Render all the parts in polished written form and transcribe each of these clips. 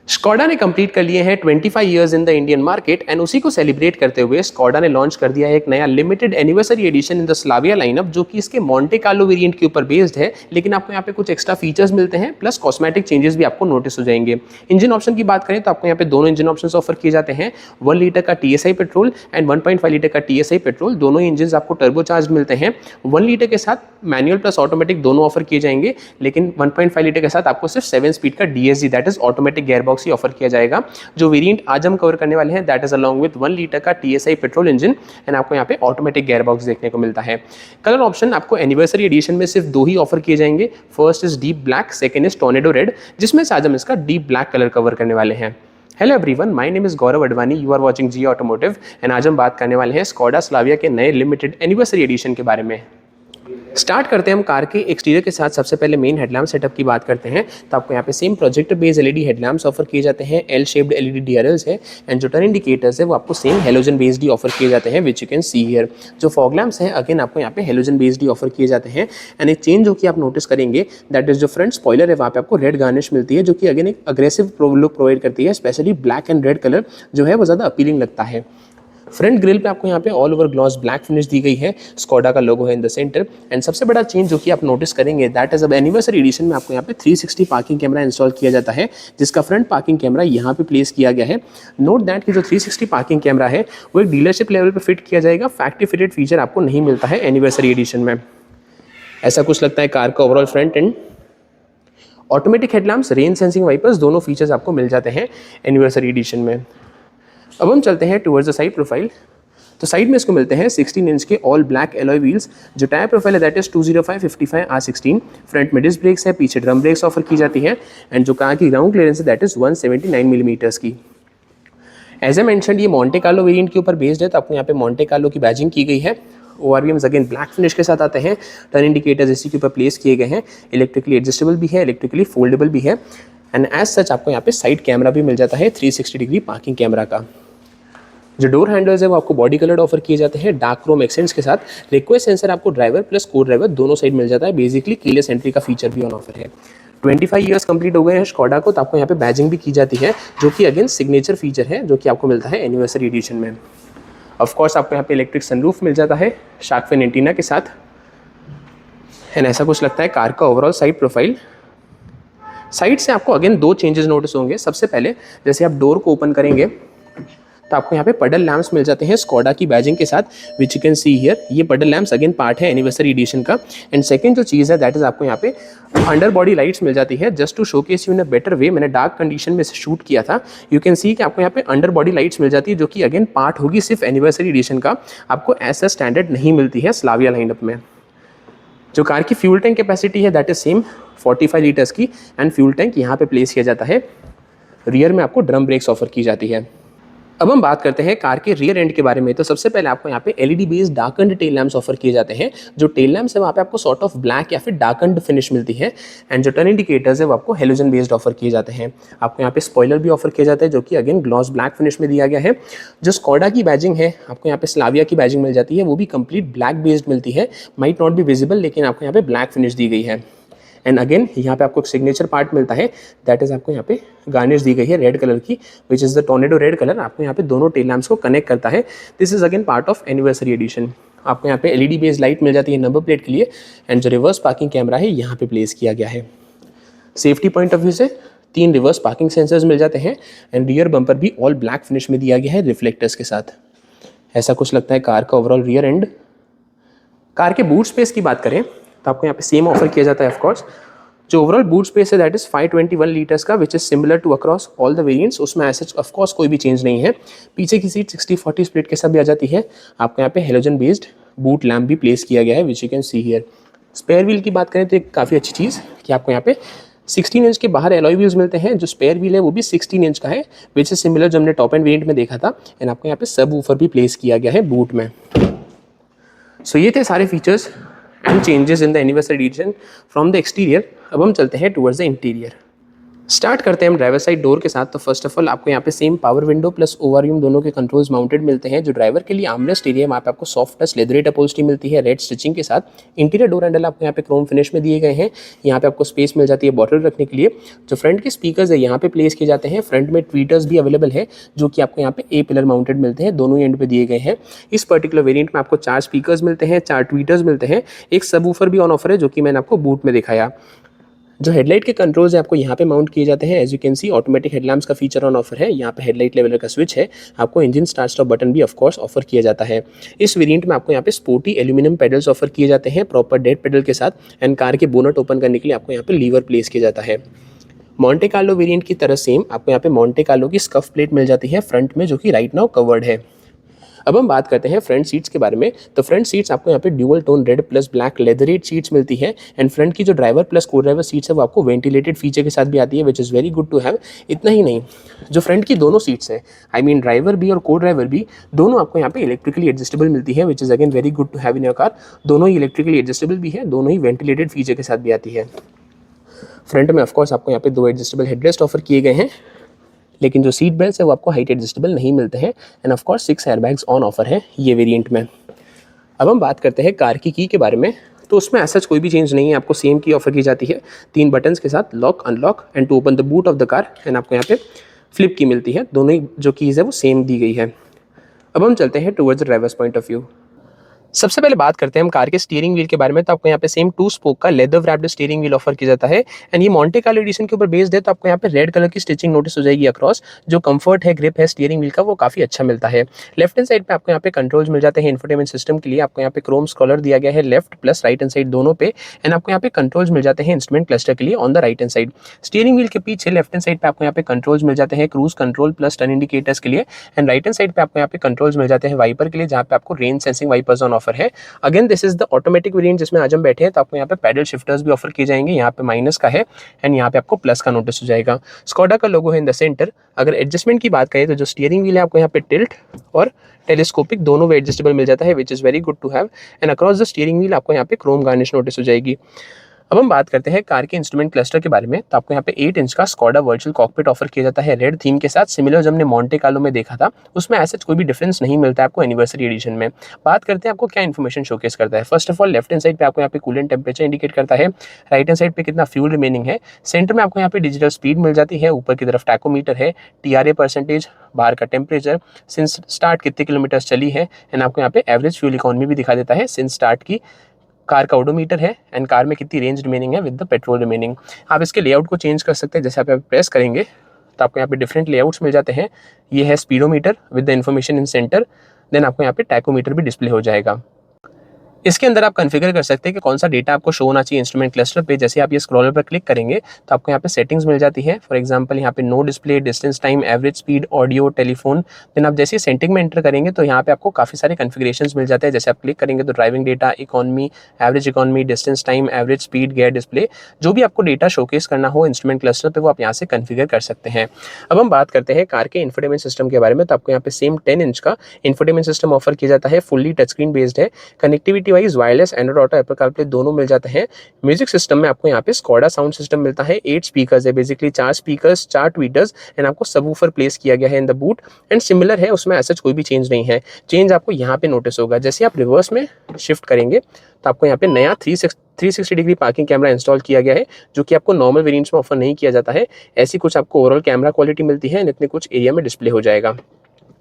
Skoda ने complete कर लिए हैं 25 years in the Indian market and उसी को सेलिब्रेट करते हुए स्कॉडा ने लॉन्च कर दिया है एक नया limited anniversary addition in the Slavia lineup, जो कि इसके मॉन्टे कार्लो वेरिएंट के ऊपर बेस्ड है, लेकिन आपको यहाँ पे कुछ एक्स्ट्रा फीचर्स मिलते हैं प्लस कॉस्मेटिक चेंजेस भी आपको नोटिस हो जाएंगे। इंजन ऑप्शन की बात करें तो आपको यहाँ पे दोनों इंजन ऑप्शन ऑफर किए जाते हैं, 1 लीटर का TSI पेट्रोल एंड 1.5 लीटर का TSI पेट्रोल। दोनों ही इंजन आपको टर्बोचार्ज मिलते हैं। 1 लीटर के साथ मैनुअल प्लस ऑटोमेटिक दोनों ऑफर किए जाएंगे, लेकिन 1.5 लीटर के साथ आपको सिर्फ 7 स्पीड का DSG that is automatic gearbox he offer किया जाएगा। जो वेरिएंट आज हम कवर करने वाले हैं that is along with 1 litre का TSI पेट्रोल इंजन एंड आपको यहाँ पे ऑटोमेटिक गेयरबॉक्स देखने को मिलता है। कलर ऑप्शन आपको एनिवर्सरी एडिशन में सिर्फ 2 ही ऑफर किए जाएंगे। First is deep black, second is tornado red, जिसमें से आज हम इसका डीप ब्लैक कलर कवर करने वाले हैं। Hello everyone, my name is Gaurav Advani, you are watching G automotive and आज हम बात करने वाले हैं स्कॉडा स्लाविया के नए लिमिटेड एनिवर्सरी एडिशन के बारे में। स्टार्ट करते हैं हम कार के एक्सटीरियर के साथ। सबसे पहले मेन हेडलैम्प सेटअप की बात करते हैं तो आपको यहाँ पे same projector based LED headlamps offer किए जाते हैं। L शेप्ड LED DRLs है एंड जो टर्न इंडिकेटर्स है वो आपको सेम हेलोजन बेस्ड ही ऑफर किए जाते हैं, विच यू कैन सी हियर। जो फॉग लैम्प्स हैं अगेन आपको यहाँ पे हेलोजन बेस्ड ही ऑफर किए जाते हैं एंड एक चेंज जो कि आप नोटिस करेंगे दैट इज जो फ्रंट स्पॉइलर है वहाँ पे आपको रेड गार्निश मिलती है, जो कि अगेन एक अग्रेसिव लुक प्रोवाइड करती है। Specially black and red colour जो है वो ज़्यादा अपीलिंग लगता है। फ्रंट ग्रिल पे आपको यहाँ पे all over gloss black finish दी गई है, स्कॉडा का लोगो है इन द सेंटर एंड सबसे बड़ा चेंज जो कि आप नोटिस करेंगे दैट इज अब एनिवर्सरी एडिशन में आपको यहाँ पे 360 पार्किंग कैमरा इंस्टॉल किया जाता है, जिसका फ्रंट पार्किंग कैमरा यहाँ पे प्लेस किया गया है। नोट दैट कि जो 360 पार्किंग कैमरा है वो एक डीलरशिप लेवल पे फिट किया जाएगा, फैक्ट्री फिटेड फीचर आपको नहीं मिलता है एनिवर्सरी एडिशन में। ऐसा कुछ लगता है कार का overall front end. Automatic headlamps, rain sensing wipers दोनों फीचर्स आपको मिल जाते हैं एनिवर्सरी एडिशन में। अब हम चलते हैं टुवर्ड्स द साइड प्रोफाइल। तो साइड में इसको मिलते हैं 16 इंच के ऑल ब्लैक एलॉय व्हील्स। जो टायर प्रोफाइल है दैट इज 205/55 R16। फ्रंट में डिस्क ब्रेक्स है, पीछे ड्रम ब्रेक्स ऑफर की जाती है एंड जो कार की ग्राउंड क्लियरेंस है दैट इज 179 मिलीमीटर्स की। एज ए मेंशनड ये मॉन्टे कार्लो वेरिएंट के ऊपर बेस्ड है, तो आपको यहाँ पे मॉन्टे कार्लो की बैजिंग की गई है। ORVMs अगेन ब्लैक फिनिश के साथ आते हैं। टर्न इंडिकेटर्स इसी के ऊपर प्लेस किए गए हैं। इलेक्ट्रिकली एडजस्टेबल भी है, इलेक्ट्रिकली फोल्डेबल भी है एंड एज सच आपको यहाँ पे साइड कैमरा भी मिल जाता है 360 डिग्री पार्किंग कैमरा का। जो डोर हैंडल्स है वो आपको बॉडी कलर्ड ऑफर किए जाते हैं डार्क क्रोम एक्सेंट्स के साथ। रिक्वेस्ट सेंसर आपको ड्राइवर प्लस को ड्राइवर दोनों साइड मिल जाता है। बेसिकली कीलेस एंट्री का फीचर भी ऑन ऑफर है। 25 इयर्स कंप्लीट हो गए हैं स्कॉडा को, तो आपको यहाँ पे बैजिंग भी की जाती है, जो कि अगेन सिग्नेचर फीचर है जो कि आपको मिलता है एनिवर्सरी एडिशन में। ऑफ कोर्स आपको यहाँ पे इलेक्ट्रिक सनरूफ मिल जाता है शार्क फिन एंटीना के साथ एंड ऐसा कुछ लगता है कार का ओवरऑल साइड प्रोफाइल। साइड से आपको अगेन 2 चेंजेस नोटिस होंगे। सबसे पहले जैसे आप डोर को ओपन करेंगे तो आपको यहाँ पे पडल लैम्प्स मिल जाते हैं स्कॉडा की बैजिंग के साथ, विच यू कैन सी हियर। ये पडल लैम्प्स अगेन पार्ट है एनिवर्सरी एडिशन का। एंड सेकंड जो चीज़ है दैट इज आपको यहाँ पे अंडर बॉडी लाइट्स मिल जाती है। Just to showcase you in a better way, मैंने डार्क कंडीशन में इसे शूट किया था। यू कैन सी कि आपको यहाँ पे अंडर बॉडी लाइट्स मिल जाती है, जो कि अगेन पार्ट होगी सिर्फ एनिवर्सरी एडिशन का, आपको ऐसा स्टैंडर्ड नहीं मिलती है स्लाविया लाइनअप में। जो कार की फ्यूल टैंक कैपेसिटी है दैट इज सेम 45 लीटर्स की एंड फ्यूल टैंक यहाँ पे प्लेस किया जाता है। रियर में आपको ड्रम ब्रेक्स ऑफर की जाती है। अब हम बात करते हैं कार के रियर एंड के बारे में। तो सबसे पहले आपको यहाँ पे LED based darkened tail lamps offer किए जाते हैं। जो टेल लैम्प्स है वहाँ पे आपको सॉर्ट ऑफ ब्लैक या फिर डार्कन्ड फिनिश मिलती है एंड जो टर्न इंडिकेटर्स है वो आपको हेलोजन बेस्ड ऑफर किए जाते हैं। आपको यहाँ पे स्पॉइलर भी ऑफर किया जाता है, जो कि अगेन ग्लॉस ब्लैक फिनिश में दिया गया है। जो स्कॉडा की बैजिंग है आपको यहाँ पे स्लाविया की बैजिंग मिल जाती है, वो भी कंप्लीट ब्लैक बेस्ड मिलती है। माइट नॉट बी विजिबल, लेकिन आपको यहाँ पे ब्लैक फिनिश दी गई है। एंड अगेन यहाँ पे आपको एक सिग्नेचर पार्ट मिलता है दैट इज आपको यहाँ पे गार्निश दी गई है रेड कलर की, which is the tornado red colour. आपको यहाँ पे दोनों टेल लैम्प्स को कनेक्ट करता है। This is again part of anniversary edition. आपको यहाँ पे LED बेस्ड लाइट मिल जाती है नंबर प्लेट के लिए एंड जो रिवर्स पार्किंग कैमरा है यहाँ पे प्लेस किया गया है। सेफ्टी पॉइंट ऑफ व्यू से 3 रिवर्स पार्किंग सेंसर्स मिल जाते हैं एंड रियर बम्पर भी ऑल ब्लैक फिनिश में दिया गया है रिफ्लेक्टर्स के साथ। ऐसा कुछ लगता है कार का ओवरऑल रियर एंड। कार के बूट स्पेस की बात करें तो आपको यहाँ पे सेम ऑफर किया जाता है ऑफकोर्स। जो ओवरऑल बूट स्पेस है दैट इज 521 लीटर्स का, which is similar to across all the variants. उसमें ऐसे ऑफकोर्स कोई भी चेंज नहीं है। पीछे की सीट 60/40 स्प्लिट के साथ भी आ जाती है। आपको यहाँ पे हेलोजन बेस्ड बूट लैम्प भी प्लेस किया गया है, which you can see here. Spare wheel की बात करें तो एक काफ़ी अच्छी चीज़ कि आपको यहाँ पे 16 इंच के बाहर एलॉय व्हील्स मिलते हैं। जो स्पेयर व्हील है वो भी 16 इंच का है, विच इज सिमिलर जो हमने टॉप एंड वेरिएंट में देखा था एंड आपको यहाँ पे सब वूफर भी प्लेस किया गया है बूट में। सो ये थे सारे features and changes in the anniversary edition from the exterior. अब हम चलते हैं टुवर्ड्स द इंटीरियर। स्टार्ट करते हैं हम ड्राइवर साइड डोर के साथ। तो फर्स्ट ऑफ ऑल आपको यहाँ पे same power window plus overview दोनों के कंट्रोल्स माउंटेड मिलते हैं। जो ड्राइवर के लिए आर्मरेस्ट एरिया है वहाँ पे आपको सॉफ्ट टच लेदरेट अपहोल्स्ट्री मिलती है रेड स्टिचिंग के साथ। इंटीरियर डोर हैंडल आपको यहाँ पे क्रोम फिनिश में दिए गए हैं। यहाँ पे आपको स्पेस मिल जाती है बॉटल रखने के लिए। जो फ्रंट के स्पीकर्स है यहाँ पे प्लेस किए जाते हैं। फ्रंट में ट्वीटर्स भी अवेलेबल है जो कि आपको यहाँ पे ए पिलर माउंटेड मिलते हैं, दोनों ही एंड पे दिए गए हैं। इस पर्टिकुलर वेरिएंट में आपको 4 स्पीकर्स मिलते हैं, 4 ट्वीटर्स मिलते हैं, एक सबवूफर भी ऑन ऑफर है जो कि मैंने आपको बूट में दिखाया। जो हेडलाइट के कंट्रोल्स है आपको यहाँ पे माउंट किए जाते हैं। As you can see automatic headlamps का फीचर ऑन ऑफर है। यहाँ पे हेडलाइट लेवलर का स्विच है। आपको इंजन स्टार्ट स्टॉप बटन भी ऑफ कोर्स ऑफर किया जाता है। इस वेरिएंट में आपको यहाँ पे स्पोर्टी एल्यूमिनियम पेडल्स ऑफर किए जाते हैं प्रॉपर डेड पेडल के साथ। एंड कार के बोनट ओपन करने के लिए आपको यहाँ पे लीवर प्लेस किया जाता है। मॉन्टे कार्लो वेरिएंट की तरह सेम आपको यहाँ पे मॉन्टे कार्लो की स्कफ प्लेट मिल जाती है फ्रंट में, जो कि राइट नाउ कवर्ड है। अब हम बात करते हैं फ्रंट सीट्स के बारे में। तो फ्रंट सीट्स आपको यहाँ पे dual tone red plus black leatherette seats मिलती है। एंड फ्रंट की जो ड्राइवर प्लस को ड्राइवर सीट्स है वो आपको वेंटिलेटेड फीचर के साथ भी आती है, which is very good to have. इतना ही नहीं, जो फ्रंट की दोनों सीट्स है, आई मीन ड्राइवर भी और को ड्राइवर भी, दोनों आपको यहाँ पे इलेक्ट्रिकली एडजस्टेबल मिलती है, which is again very good to have in your car. दोनों ही इलेक्ट्रिकली एडजस्टेबल भी है, दोनों ही वेंटिलेटेड फीचर के साथ भी आती है। फ्रंट में ऑफकोर्स आपको यहाँ पे 2 एडजस्टेबल हेडरेस्ट ऑफर किए गए हैं, लेकिन जो सीट बेल्ट है वो आपको हाइट एडजस्टेबल नहीं मिलते हैं। End of course 6 airbags on offer है ये वेरिएंट में। अब हम बात करते हैं कार की के बारे में। तो उसमें ऐसा कोई भी चेंज नहीं है, आपको सेम की ऑफर की जाती है 3 बटन्स के साथ, lock unlock and to open the boot of the car. And आपको यहाँ पे फ्लिप की मिलती है, दोनों ही जो कीज़ है वो सेम दी गई है। अब हम चलते हैं towards the drivers point of view. सबसे पहले बात करते हैं हम कार के स्टीयरिंग व्हील के बारे में। तो आपको यहाँ पे सेम 2 स्पोक का leather wrapped steering wheel offer किया जाता है। एंड ये मॉन्टे कार्लो एडिशन के ऊपर बेस्ड है, तो आपको यहाँ पे रेड कलर की स्टिचिंग नोटिस हो जाएगी अक्रॉस। जो कंफर्ट है, ग्रिप है स्टीयरिंग व्हील का, वो काफी अच्छा मिलता है। लेफ्ट हैंड साइड पे आपको यहाँ पे कंट्रोल्स मिल जाते हैं इंफोटेनमेंट सिस्टम के लिए। आपको यहाँ पे क्रोम स्क्रॉलर दिया गया है left plus right hand side दोनों पे। एंड आपको यहाँ पे कंट्रोल्स मिल जाते हैं इंस्ट्रूमेंट क्लस्टर के लिए on the right hand side. Steering wheel के पीछे लेफ्ट हैंड साइड पे आपको यहाँ पे कंट्रोल्स मिल जाते हैं cruise control plus turn indicators के लिए। एंड राइट हैंड साइड पे आपको यहाँ पे कंट्रोल्स मिल जाते हैं वाइपर के लिए, जहाँ पे आपको rain sensing wipers on offer है। Again this is the automatic variant जिसमें आज हम बैठे हैं। तो आपको यहाँ पे पैडल शिफ्टर्स भी ऑफर किए जाएंगे। यहाँ पे माइनस का है एंड यहाँ पे आपको प्लस का नोटिस हो जाएगा। स्कोडा का लोगो है इन द सेंटर। अगर एडजस्टमेंट की बात करें तो जो स्टीयरिंग व्हील है आपको यहाँ पे टिल्ट और टेलीस्कोपिक दोनों वे एडजस्टेबल मिल जाता है, which is very good to have. And across the steering wheel आपको यहाँ पे क्रोम गार्निश नोटिस हो जाएगी। अब हम बात करते हैं कार के इंस्ट्रूमेंट क्लस्टर के बारे में। तो आपको यहाँ पे 8 इंच का स्कोडा वर्चुअल कॉकपिट ऑफर किया जाता है रेड थीम के साथ, सिमिलर जो हमने मॉन्टे कार्लो में देखा था। उसमें ऐसा कोई भी डिफरेंस नहीं मिलता है आपको एनिवर्सरी एडिशन में। बात करते हैं आपको क्या इन्फॉर्मेशन शोकेस करता है। First of all left hand side पे आपको यहाँ पे कूलेंट टेम्परेचर इंडिकेट करता है। राइट हैंड साइड पे कितना फ्यूल रिमेनिंग है। सेंटर में आपको यहाँ पे डिजिटल स्पीड मिल जाती है। ऊपर की तरफ टैकोमीटर है, TRA परसेंटेज, बाहर का टेम्परेचर, सिंस स्टार्ट कितने किलोमीटर चली है। एंड आपको यहाँ पे एवरेज फ्यूल इकोनॉमी भी दिखा देता है सिंस स्टार्ट की। कार का ओडोमीटर है एंड कार में कितनी रेंज रिमेनिंग है विद द पेट्रोल रिमेनिंग। आप इसके लेआउट को चेंज कर सकते हैं। जैसे आप प्रेस करेंगे तो आपको यहाँ पे डिफरेंट लेआउट्स मिल जाते हैं। ये है speedometer with the information in centre. Then आपको यहाँ पे टैकोमीटर भी डिस्प्ले हो जाएगा। इसके अंदर आप कॉन्फ़िगर कर सकते हैं कि कौन सा डेटा आपको शो होना चाहिए इंस्ट्रूमेंट क्लस्टर पे। जैसे आप ये स्क्रॉलर पर क्लिक करेंगे तो आपको यहाँ पे सेटिंग्स मिल जाती है। फॉर एग्जांपल यहाँ पे no display, distance time, average speed, audio, telephone. Then आप जैसे सेटिंग में एंटर करेंगे तो यहाँ पे आपको काफ़ी सारे कॉन्फ़िगरेशंस मिल जाते हैं। जैसे आप क्लिक करेंगे तो driving data, economy, average economy, distance time, average speed, gear display, जो भी आपको डेटा शोकेस करना हो इंस्ट्रूमेंट क्लस्टर पे वो आप यहाँ से कॉन्फ़िगर कर सकते हैं। अब हम बात करते हैं कार के इंफोटेनमेंट सिस्टम के बारे में। तो आपको यहाँ पे सेम 10 इंच का इंफोटेनमेंट सिस्टम ऑफर किया जाता है। फुल्ली टच स्क्रीन बेस्ड है। Connectivity wise wireless auto, Apple CarPlay दोनों मिल जाते हैं। म्यूजिक सिस्टम में आपको यहाँ पे स्कोडा साउंड सिस्टम मिलता है। 8 स्पीकर्स है, बेसिकली 4 स्पीकर्स, 4 ट्वीटर्स। एंड आपको सबवूफर प्लेस किया गया है in the boot and similar है, उसमें ऐसा कोई भी चेंज नहीं है। चेंज आपको यहाँ पे नोटिस होगा। जैसे आप रिवर्स में शिफ्ट करेंगे तो आपको यहाँ पे नया 360 डिग्री पार्किंग कैमरा इंस्टॉल किया गया है, जो कि आपको नॉर्मल वेरिएंट्स में ऑफर नहीं किया जाता है। ऐसी कुछ आपको ओवरऑल कैमरा क्वालिटी मिलती है, इतने कुछ एरिया में डिस्प्ले हो जाएगा।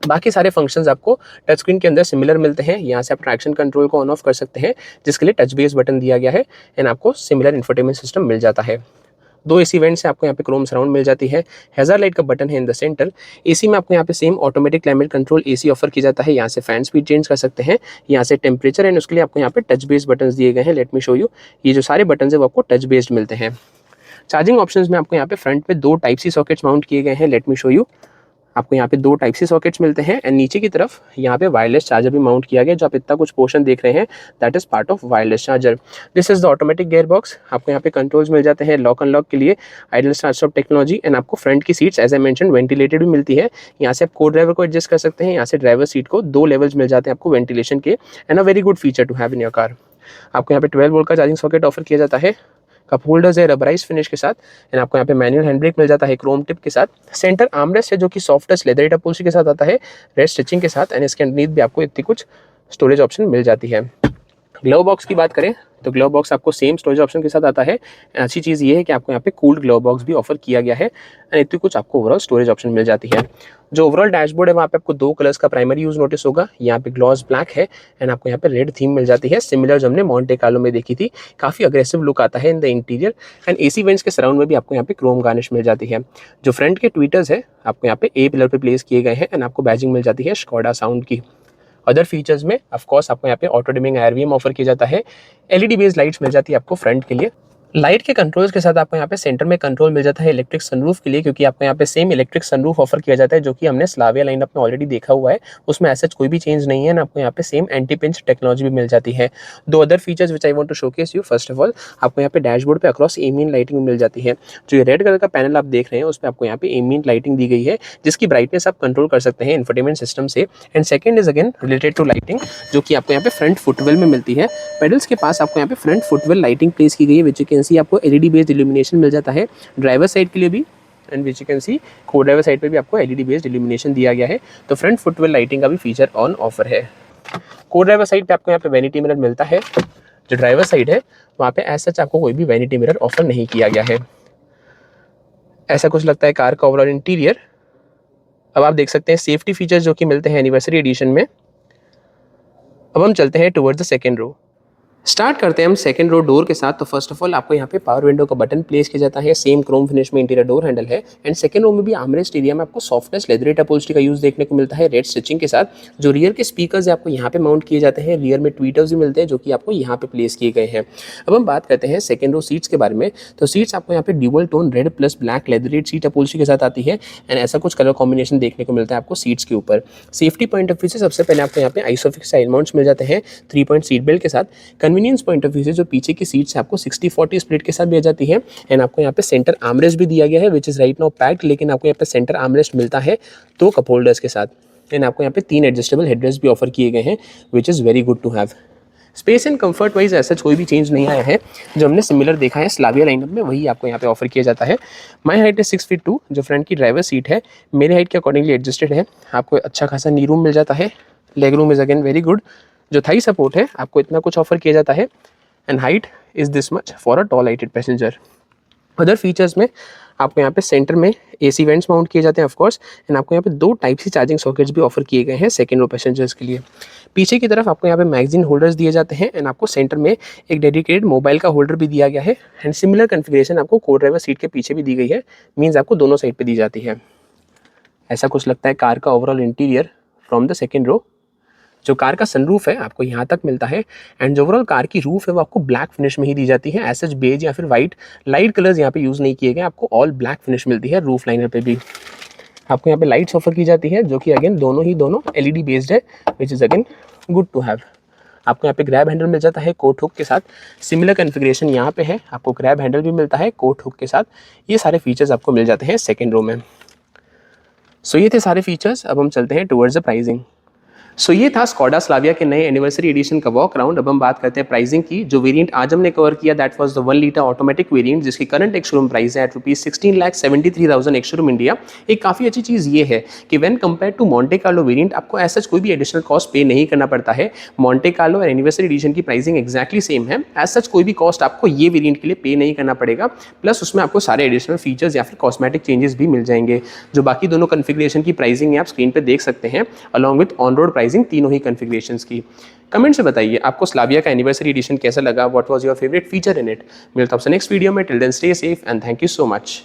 बाकी सारे फंक्शंस आपको टच स्क्रीन के अंदर सिमिलर मिलते हैं। यहाँ से आप ट्रैक्शन कंट्रोल को ऑन ऑफ कर सकते हैं, जिसके लिए टच बेस बटन दिया गया है। एंड आपको सिमिलर इंफोटेनमेंट सिस्टम मिल जाता है। 2 AC वेंट्स से आपको यहाँ पे क्रोम सराउंड मिल जाती है। हैज़ार्ड लाइट का बटन है इन द सेंटर। AC में आपको यहाँ पे same automatic climate control AC offer किया जाता है। यहाँ से फैन स्पीड चेंज कर सकते हैं। यहाँ से टेम्परेचर एंड उसके लिए आपको यहाँ पे टच बेस्ड बटन दिए गए हैं। Let me show you. ये जो सारे बटन है वो आपको टच बेस्ड मिलते हैं। चार्जिंग ऑप्शंस में आपको यहाँ पे फ्रंट पे 2 टाइप सी सॉकेट्स माउंट किए गए हैं। Let me show you. आपको यहाँ पे 2 टाइप सी सॉकेट्स मिलते हैं एंड नीचे की तरफ यहाँ पे वायरलेस चार्जर भी माउंट किया गया। जो आप इतना कुछ पोर्शन देख रहे हैं that is part of wireless charger. This is the automatic gear box. आपको यहाँ पे कंट्रोल्स मिल जाते हैं लॉक अनलॉक के लिए, idle start stop technology. And आपको फ्रंट की seats as I mention ventilated भी मिलती है। यहाँ से आप को ड्राइवर को एडजस्ट कर सकते हैं। यहाँ से ड्राइवर सीट को 2 लेवल्स मिल जाते हैं आपको वेंटिलेशन के। And a very good feature to have in your car. आपको यहाँ पे 12 वोल्ट का चार्जिंग सॉकेट ऑफर किया जाता है। कप होल्डर्स है रबराइज फिनिश के साथ, एंड आपको यहाँ पे मैनुअल हैंड ब्रेक मिल जाता है क्रोम टिप के साथ। सेंटर आर्मरेस्ट है जो कि सॉफ्ट टच लेदर अपॉल्स्ट्री के साथ आता है, रेड स्टिचिंग के साथ, एंड इसके अंदर भी आपको इतनी कुछ स्टोरेज ऑप्शन मिल जाती है। ग्लव बॉक्स की बात करें तो ग्लव बॉक्स आपको सेम स्टोरेज ऑप्शन के साथ आता है। अच्छी चीज़ ये है कि आपको यहाँ पे कूल्ड ग्लव बॉक्स भी ऑफर किया गया है, एंड इतनी कुछ आपको ओवरऑल स्टोरेज ऑप्शन मिल जाती है। जो ओवरऑल डैशबोर्ड है वहाँ पे आपको 2 कलर्स का प्राइमरी यूज नोटिस होगा, यहाँ पे ग्लॉस ब्लैक है, एंड आपको यहाँ पे रेड थीम मिल जाती है, सिमिलर जो हमने मॉन्टे कार्लो में देखी थी। काफ़ी अग्रेसिव लुक आता है in the interior, and AC vents के सराउंड में भी आपको यहाँ पे क्रोम गार्निश मिल जाती है। जो फ्रंट के ट्विटर्स है आपको यहाँ पे ए पिलर पे प्लेस किए गए हैं, एंड आपको बैजिंग मिल जाती है स्कोडा साउंड की। अदर फीचर्स में ऑफ कोर्स आपको यहाँ पे ऑटो डिमिंग आरवीएम ऑफर किया जाता है, एलईडी बेस्ड लाइट्स मिल जाती है आपको फ्रंट के लिए। लाइट के कंट्रोल्स के साथ आपको यहाँ पे सेंटर में कंट्रोल मिल जाता है इलेक्ट्रिक सनरूफ के लिए, क्योंकि आपको यहाँ पे सेम इलेक्ट्रिक सनरूफ ऑफर किया जाता है जो कि हमने स्लाविया लाइनअप में ऑलरेडी देखा हुआ है। उसमें ऐसा कोई भी चेंज नहीं है, ना आपको यहाँ पे सेम एंटी पिंच टेक्नोलॉजी भी मिल जाती है। 2 other features which I want to showcase you, first of all आपको यहाँ पे डैशबोर्ड पे अक्रॉस एमीन लाइटिंग मिल जाती है। जो ये रेड कलर का पैनल आप देख रहे हैं उस पर आपको यहाँ पे एमीन लाइटिंग दी गई है, जिसकी ब्राइटनेस आप कंट्रोल कर सकते हैं इंफोटेनमेंट सिस्टम से। And second is again related to lighting, जो कि आपको यहाँ पे फ्रंट फुटवेल में मिलती है। पेडल्स के पास आपको यहाँ पे फ्रंट फुटवेल लाइटिंग प्लेस की गई है, विच यू कैन सी आपको एलईडी बेस्ड इल्यूमिनेशन मिल जाता है ड्राइवर साइड के लिए भी, एंड विच यू कैन सी को ड्राइवर साइड पे भी आपको एलईडी बेस्ड इल्यूमिनेशन दिया गया है। तो फ्रंट फुटवेल लाइटिंग का भी फीचर ऑन ऑफर है। को ड्राइवर साइड पे आपको यहाँ पे वैनिटी मिरर मिलता है। जो ड्राइवर साइड है वहाँ पे एज सच आपको कोई भी वैनिटी मिरर ऑफर नहीं किया गया है। ऐसा कुछ लगता है कार का ओवरऑल इंटीरियर। अब आप देख सकते हैं सेफ्टी फीचर्स जो कि मिलते हैं एनिवर्सरी एडिशन में। अब हम चलते हैं towards the second row. Start करते हैं हम सेकंड रो डोर के साथ। तो फर्स्ट ऑफ ऑल आपको यहाँ पे पावर विंडो का बटन प्लेस किया जाता है, सेम क्रोम फिनिश में इंटीरियर डोर हैंडल है। एंड सेकंड रो में भी आर्मरेस्ट एरिया में आपको सॉफ्टनेस लेदरेट अपहोल्स्ट्री का यूज देखने को मिलता है रेड स्टिचिंग के साथ। जो रियर के स्पीकर्स है आपको यहाँ पे माउंट किए जाते हैं, रियर में ट्वीटर्स भी मिलते हैं जो कि आपको यहाँ पे प्लेस किए गए हैं। अब हम बात करते हैं सेकंड रो सीट्स के बारे में। तो सीट्स आपको यहाँ पे dual tone red plus black leatherette seat upholstery के साथ आती है, एंड ऐसा कुछ कलर कॉम्बिनेशन देखने को मिलता है आपको सीट्स के ऊपर। सेफ्टी पॉइंट ऑफ व्यू से सबसे पहले आपको यहाँ पे आइसोफिक्स साइड माउंट्स मिल जाते हैं 3 पॉइंट सीट बेल्ट के साथ। कन्वीनियंस पॉइंट ऑफ व्यू जो पीछे की सीट्स आपको 60-40 स्प्लिट के साथ दी जाती है, एंड आपको यहाँ पे सेंटर आर्मरेस्ट भी दिया गया है which is right now packed, लेकिन आपको यहाँ पे सेंटर आर्मरेस्ट मिलता है 2 कप होल्डर्स के साथ। एंड आपको यहाँ पे 3 एडजस्टेबल हेडरेस्ट भी ऑफर किए गए हैं which is very good to have. Space and comfort wise ऐसा कोई भी चेंज नहीं आया है, जो हमने सिमिलर देखा है स्लाविया लाइनअप में वही आपको यहाँ पे ऑफर किया जाता है। माई हाइट इज 6 फीट 2, जो फ्रंट की ड्राइवर सीट है मेरे हाइट के अकॉर्डिंगली एडजस्टेड है। आपको अच्छा खासा नी रूम मिल जाता है, leg room is again very good. जो थाई सपोर्ट है आपको इतना कुछ ऑफर किया जाता है, and height is this much for a tall heighted passenger. Other features में आपको यहाँ पे सेंटर में एसी वेंट्स माउंट किए जाते हैं ऑफ कोर्स, एंड आपको यहाँ पे 2 टाइप सी चार्जिंग सॉकेट्स भी ऑफर किए गए हैं सेकंड रो पैसेंजर्स के लिए। पीछे की तरफ आपको यहाँ पे मैगजीन होल्डर्स दिए जाते हैं, एंड आपको सेंटर में एक डेडिकेटेड मोबाइल का होल्डर भी दिया गया है। एंड सिमिलर कन्फिगरेशन आपको को ड्राइवर सीट के पीछे भी दी गई है, मीन्स आपको दोनों साइड पर दी जाती है। ऐसा कुछ लगता है कार का overall interior from the second row. जो कार का सनरूफ है आपको यहाँ तक मिलता है, एंड जो ओवरऑल कार की रूफ है वो आपको ब्लैक फिनिश में ही दी जाती है। एज सच बेज या फिर वाइट लाइट कलर्स यहाँ पे यूज़ नहीं किए गए, आपको ऑल ब्लैक फिनिश मिलती है। रूफ लाइनर पे भी आपको यहाँ पे लाइट्स ऑफर की जाती है, जो कि अगेन दोनों एलईडी बेस्ड है which is again good to have. आपको यहाँ पे ग्रैब हैंडल मिल जाता है कोट हुक के साथ, सिमिलर कन्फिग्रेशन यहाँ पे है, आपको ग्रैब हैंडल भी मिलता है कोट हुक के साथ। ये सारे फीचर्स आपको मिल जाते हैं सेकेंड रो में। सो ये थे सारे फीचर्स। अब हम चलते हैं टुवर्ड्स द प्राइसिंग। सो ये था स्कोडा स्लाविया के नए एनिवर्सरी एडिशन का वॉक राउंड। अब हम बात करते हैं प्राइसिंग की। जो वेरिएंट आज हमने कवर किया that was the 1 litre automatic variant, जिसकी करंट एक शोरूम प्राइस है एट ₹16,73,000 एक शोरूम इंडिया। एक काफ़ी अच्छी चीज़ ये है कि when compare to Monte Carlo variant आपको ऐसा कोई भी एडिशनल कॉस्ट पे नहीं करना पड़ता है। मॉन्टे कार्लो और एनिवर्सरी एडिशन की प्राइसिंग एक्जैक्टली सेम है। एज सच कोई भी कॉस्ट आपको ये वेरिएंट के लिए पे नहीं करना पड़ेगा, प्लस उसमें आपको सारे एडिशनल फीचर्स या फिर कॉस्मेटिक चेंजेस भी मिल जाएंगे। जो बाकी दोनों कन्फिग्रेशन की प्राइसिंग आप स्क्रीन पर देख सकते हैं, along with on road pricing तीनों ही कॉन्फ़िगरेशंस की। कमेंट से बताइए आपको स्लाविया का एनिवर्सरी एडिशन कैसा लगा, what was your favourite feature in it. मिलता हूं आपसे नेक्स्ट वीडियो में। Till then stay safe and thank you so much.